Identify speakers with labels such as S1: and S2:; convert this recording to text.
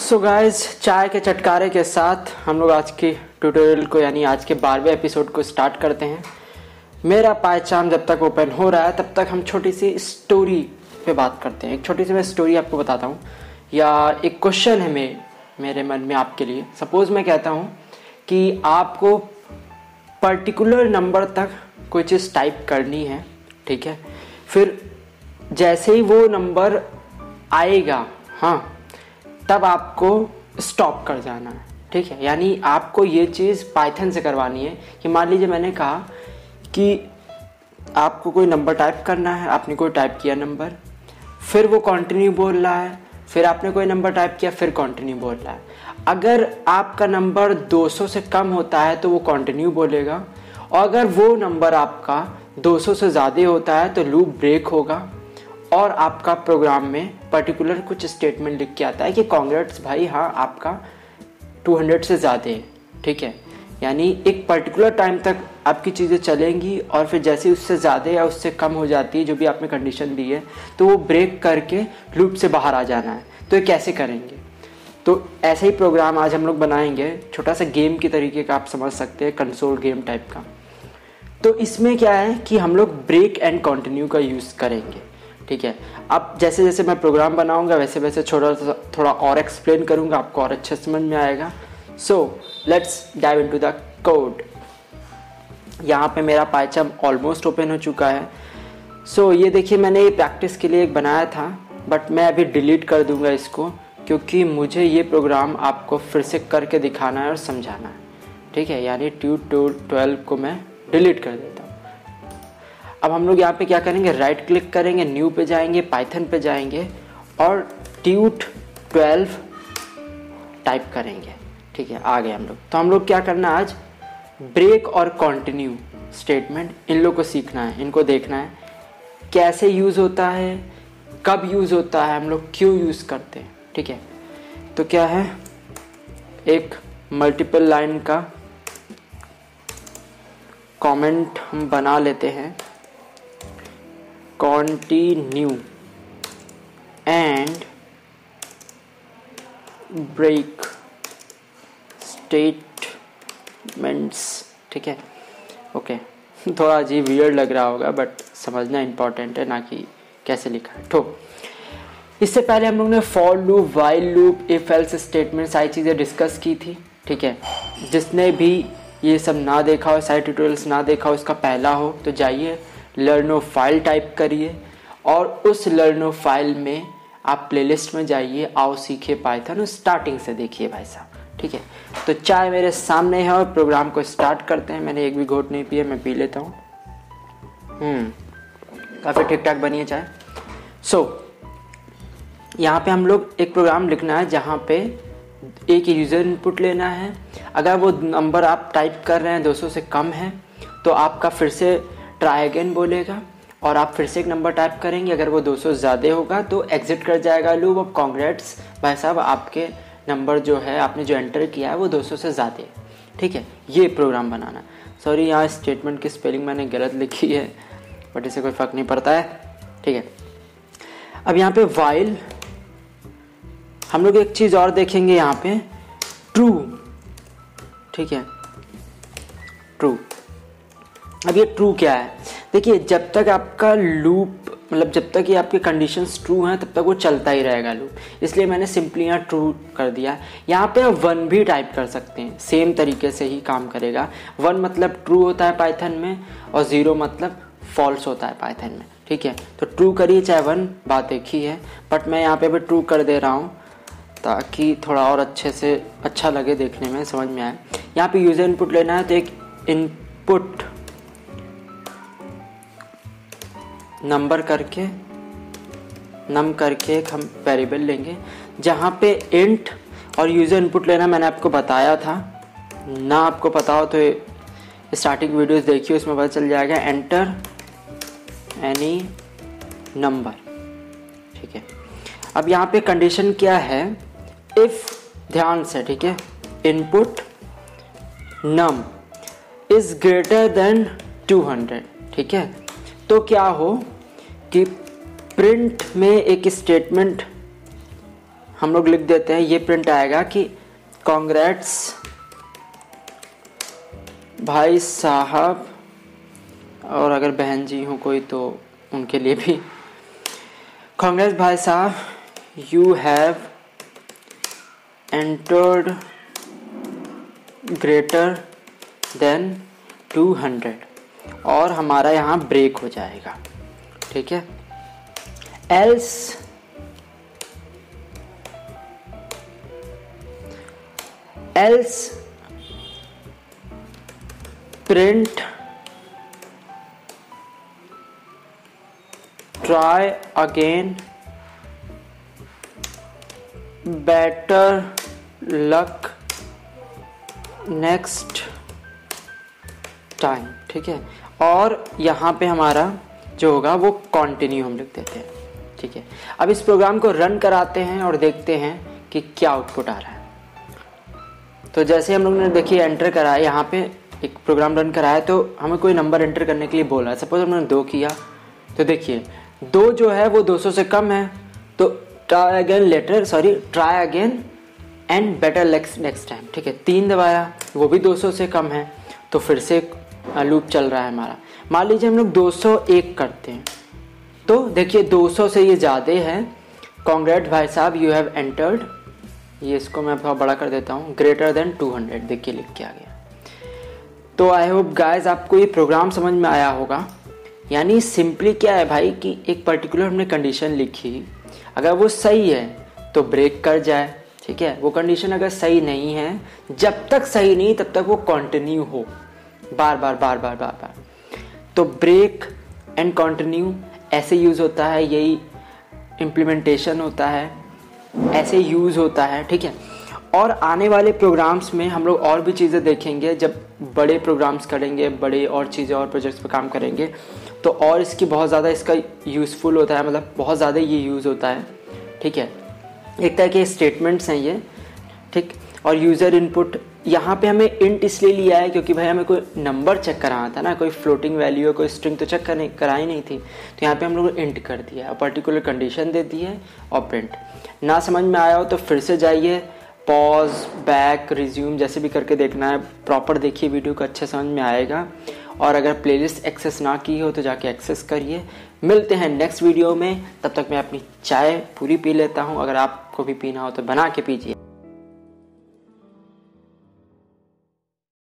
S1: So guys, चाय के चटकारे के साथ हम लोग आज की ट्यूटोरियल को यानी आज के 12वें एपिसोड को स्टार्ट करते हैं। मेरा पायचाम जब तक ओपन हो रहा है तब तक हम छोटी सी स्टोरी पे बात करते हैं। एक छोटी सी मैं स्टोरी आपको बताता हूँ या एक क्वेश्चन है मेरे मन में आपके लिए। सपोज मैं कहता हूँ कि आपको पर्टिकुलर नंबर तक कोई चीज़ टाइप करनी है, ठीक है। फिर जैसे ही वो नंबर आएगा, हाँ, तब आपको स्टॉप कर जाना है, ठीक है। यानी आपको ये चीज़ पाइथन से करवानी है कि मान लीजिए मैंने कहा कि आपको कोई नंबर टाइप करना है, आपने कोई टाइप किया नंबर, फिर वो कंटिन्यू बोल रहा है, फिर आपने कोई नंबर टाइप किया, फिर कंटिन्यू बोल रहा है। अगर आपका नंबर 200 से कम होता है तो वो कंटिन्यू बोलेगा, और अगर वो नंबर आपका 200 से ज़्यादा होता है तो लूप ब्रेक होगा और आपका प्रोग्राम में पर्टिकुलर कुछ स्टेटमेंट लिख के आता है कि कांग्रेट्स भाई, हाँ आपका 200 से ज़्यादा है, ठीक है। यानी एक पर्टिकुलर टाइम तक आपकी चीज़ें चलेंगी और फिर जैसे उससे ज़्यादा या उससे कम हो जाती है जो भी आपने कंडीशन दी है तो वो ब्रेक करके लूप से बाहर आ जाना है। तो ये कैसे करेंगे? तो ऐसे ही प्रोग्राम आज हम लोग बनाएंगे, छोटा सा गेम की तरीके का, आप समझ सकते हैं, कंसोल गेम टाइप का। तो इसमें क्या है कि हम लोग ब्रेक एंड कंटिन्यू का यूज़ करेंगे, ठीक है। अब जैसे जैसे मैं प्रोग्राम बनाऊंगा वैसे वैसे थोड़ा और एक्सप्लेन करूंगा, आपको और अच्छे समझ में आएगा। So let's dive into the code. यहाँ पे मेरा पाइथन ऑलमोस्ट ओपन हो चुका है। सो ये देखिए, मैंने ये प्रैक्टिस के लिए एक बनाया था, बट मैं अभी डिलीट कर दूंगा इसको, क्योंकि मुझे ये प्रोग्राम आपको फिर से करके दिखाना है और समझाना है, ठीक है। यानी ट्यूट12 को मैं डिलीट कर देता हूँ। अब हम लोग यहाँ पे क्या करेंगे, राइट क्लिक करेंगे, न्यू पे जाएंगे, पाइथन पे जाएंगे और ट्यूट12 टाइप करेंगे, ठीक है। आ गए हम लोग। तो हम लोग क्या करना है आज, ब्रेक और कंटिन्यू स्टेटमेंट इन लोग को सीखना है, इनको देखना है कैसे यूज़ होता है, कब यूज़ होता है, हम लोग क्यों यूज़ करते हैं, ठीक है। तो क्या है, एक मल्टीपल लाइन का कमेंट हम बना लेते हैं, कंटिन्यू एंड ब्रेक स्टेटमेंट्स, ठीक है। ओके, थोड़ा अजीब वियर्ड लग रहा होगा बट समझना इंपॉर्टेंट है, ना कि कैसे लिखा है। तो इससे पहले हम लोग ने for loop, while loop, if else statement सारी चीज़ें डिस्कस की थी, ठीक है। जिसने भी ये सब ना देखा हो, सारे ट्यूटोरियल्स ना देखा हो, इसका पहला हो तो जाइए लर्नो फाइल टाइप करिए और उस लर्नो फाइल में आप प्लेलिस्ट में जाइए, आओ सीखिए पाइथन, स्टार्टिंग से देखिए भाई साहब, ठीक है। तो चाय मेरे सामने है और प्रोग्राम को स्टार्ट करते हैं। मैंने एक भी घोट नहीं पिया, मैं पी लेता हूँ। काफ़ी ठीक ठाक बनी है चाय। यहाँ पे हम लोग एक प्रोग्राम लिखना है जहाँ पे एक यूज़र इनपुट लेना है। अगर वो नंबर आप टाइप कर रहे हैं 200 से कम है तो आपका फिर से ट्राई अगेन बोलेगा और आप फिर से एक नंबर टाइप करेंगे। अगर वो 200 ज़्यादा होगा तो एग्जिट कर जाएगा लूप। अब कांग्रेट्स भाई साहब, आपके नंबर जो है, आपने जो एंटर किया है वो 200 से ज़्यादा है, ठीक है। ये प्रोग्राम बनाना। सॉरी, यहाँ स्टेटमेंट की स्पेलिंग मैंने गलत लिखी है बट इससे कोई फ़र्क नहीं पड़ता है, ठीक है। अब यहाँ पे वाइल हम लोग एक चीज़ और देखेंगे, यहाँ पे ट्रू, ठीक है, ट्रू। अब ये ट्रू क्या है, देखिए जब तक आपका लूप, मतलब जब तक ये आपके कंडीशंस ट्रू हैं तब तक वो चलता ही रहेगा लूप, इसलिए मैंने सिंपली यहाँ ट्रू कर दिया। यहाँ पे आप 1 भी टाइप कर सकते हैं, सेम तरीके से ही काम करेगा। 1 मतलब ट्रू होता है पाइथन में और 0 मतलब फॉल्स होता है पाइथन में, ठीक है। तो ट्रू करिए चाहे 1, बात एक ही है, बट मैं यहाँ पे भी ट्रू कर दे रहा हूँ ताकि थोड़ा और अच्छे से अच्छा लगे देखने में, समझ में आए। यहाँ पे यूज़र इनपुट लेना है तो एक इनपुट नंबर करके नम करके एक हम वेरिएबल लेंगे जहाँ पे इंट और यूज़र इनपुट लेना मैंने आपको बताया था। ना आपको पता हो तो स्टार्टिंग वीडियोस देखिए, उसमें पता चल जाएगा। एंटर एनी नंबर, ठीक है। अब यहाँ पे कंडीशन क्या है, इफ, ध्यान से, ठीक है, input num is greater than 200, ठीक है। तो क्या हो कि प्रिंट में एक स्टेटमेंट हम लोग लिख देते हैं, ये प्रिंट आएगा कि कांग्रेट्स भाई साहब, और अगर बहन जी हो कोई तो उनके लिए भी, कांग्रेस भाई साहब, you have entered greater than 200, और हमारा यहाँ ब्रेक हो जाएगा, ठीक है। Else print try again, better luck next time, ठीक है। और यहाँ पे हमारा जो होगा वो कंटिन्यू हम लिख देते हैं, ठीक है। अब इस प्रोग्राम को रन कराते हैं और देखते हैं कि क्या आउटपुट आ रहा है। तो जैसे हम लोग ने देखिए एंटर करा है, यहाँ पे एक प्रोग्राम रन करा है, तो हमें कोई नंबर एंटर करने के लिए बोला है। सपोज हमने 2 किया, तो देखिए 2 जो है वो 200 से कम है, तो try again and better next time, ठीक है। 3 दबाया, वो भी 200 से कम है, तो फिर से लूप चल रहा है हमारा। मान लीजिए हम लोग 201 करते हैं, तो देखिए 200 से ये ज़्यादा है। कांग्रेट भाई साहब, यू हैव एंटर्ड, ये इसको मैं थोड़ा बड़ा कर देता हूँ, ग्रेटर देन 200, देखिए लिख के आ गया। तो आई होप गाइज आपको ये प्रोग्राम समझ में आया होगा। यानी सिंपली क्या है भाई कि एक पर्टिकुलर हमने कंडीशन लिखी, अगर वो सही है तो ब्रेक कर जाए, ठीक है। वो कंडीशन अगर सही नहीं है, जब तक सही नहीं तब तक वो कंटिन्यू हो, बार बार। तो ब्रेक एंड कंटिन्यू ऐसे यूज़ होता है, यही इम्प्लीमेंटेशन होता है, ऐसे यूज़ होता है, ठीक है। और आने वाले प्रोग्राम्स में हम लोग और भी चीज़ें देखेंगे, जब बड़े प्रोग्राम्स करेंगे, बड़े और चीज़ें और प्रोजेक्ट्स पे काम करेंगे, तो और इसकी बहुत ज़्यादा इसका यूज़फुल होता है, मतलब बहुत ज़्यादा ये यूज़ होता है, ठीक है। एक तरह के स्टेटमेंट्स हैं ये, ठीक। और यूज़र इनपुट, यहाँ पे हमें इंट इसलिए लिया है क्योंकि भाई हमें कोई नंबर चेक कराना था ना, कोई फ्लोटिंग वैल्यू या कोई स्ट्रिंग तो चेक कराई नहीं थी, तो यहाँ पे हम लोग इंट कर दिया है, पर्टिकुलर कंडीशन दे दी है और प्रिंट। ना समझ में आया हो तो फिर से जाइए, पॉज, बैक, रिज्यूम, जैसे भी करके देखना है, प्रॉपर देखिए वीडियो को, अच्छे समझ में आएगा। और अगर प्लेलिस्ट एक्सेस ना की हो तो जाके एक्सेस करिए। मिलते हैं नेक्स्ट वीडियो में, तब तक मैं अपनी चाय पूरी पी लेता हूँ। अगर आपको भी पीना हो तो बना के पीजिए।